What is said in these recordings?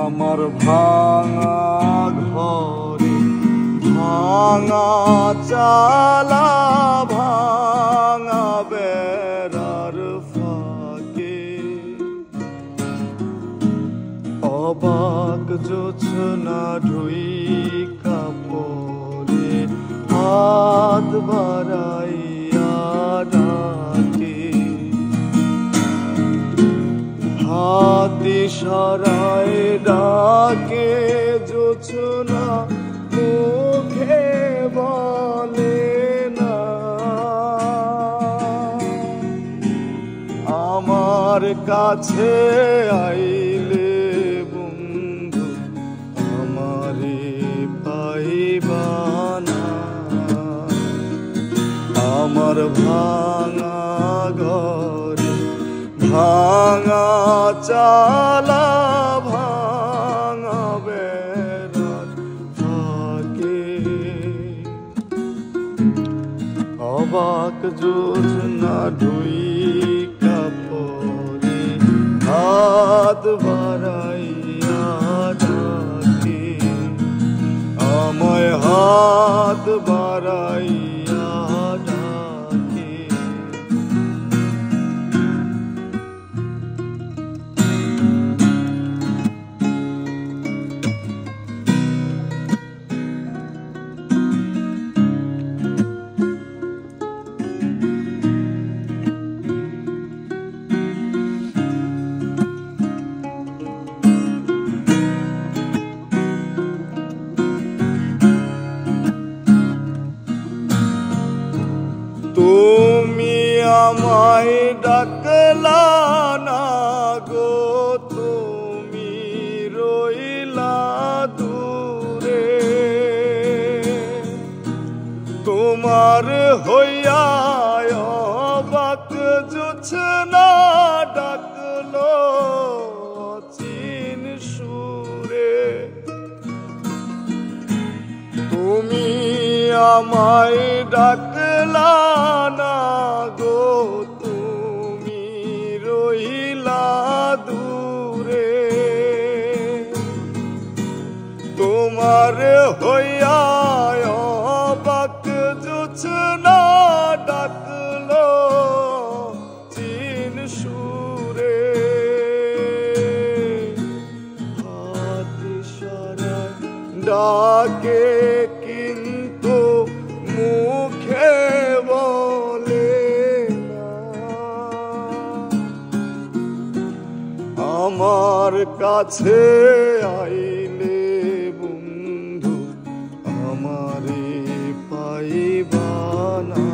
আমার ভাঙা ঘরে ভাঙা চালা ভাঙা বেড়ার ফাঁকে অবাক জোছনা ঢুইকা পড়ে হাত বাড়াইয়া ডাকে হাত ইশারায় ডাকে জোছনা মুখে বলে না আমার কাছে আইলে বন্ধু আমারে পাইবা না আমার ভাঙা ঘরে ভাঙা চালা ভাঙা বেড়ার ফাঁকে অবাক জোছনা ঢুইকা পড়ে হাত বাড়াইয়া ডাকে আমায় হাত বাড়াইয়া ডাকে তুমি আমায় ডাকলা না গো তুমি রইলা দূরে তোমার হইয়া অবাক জোছনা ডাকলো চিন সুরে তুমি আমায় ডাকলা না গো তুমি রইলা দূরে তোমার হইয়া অবাক জোছনা ডাকলো চিন সুরে হাত ইশারায় ডাকে কিন্তু মুখে বলে না আমার কাছে আইলে বন্ধু আমারে পাইবা না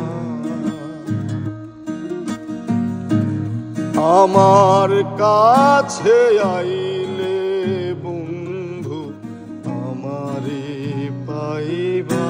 আমার কাছে আইলে বন্ধু আমারে পাইবা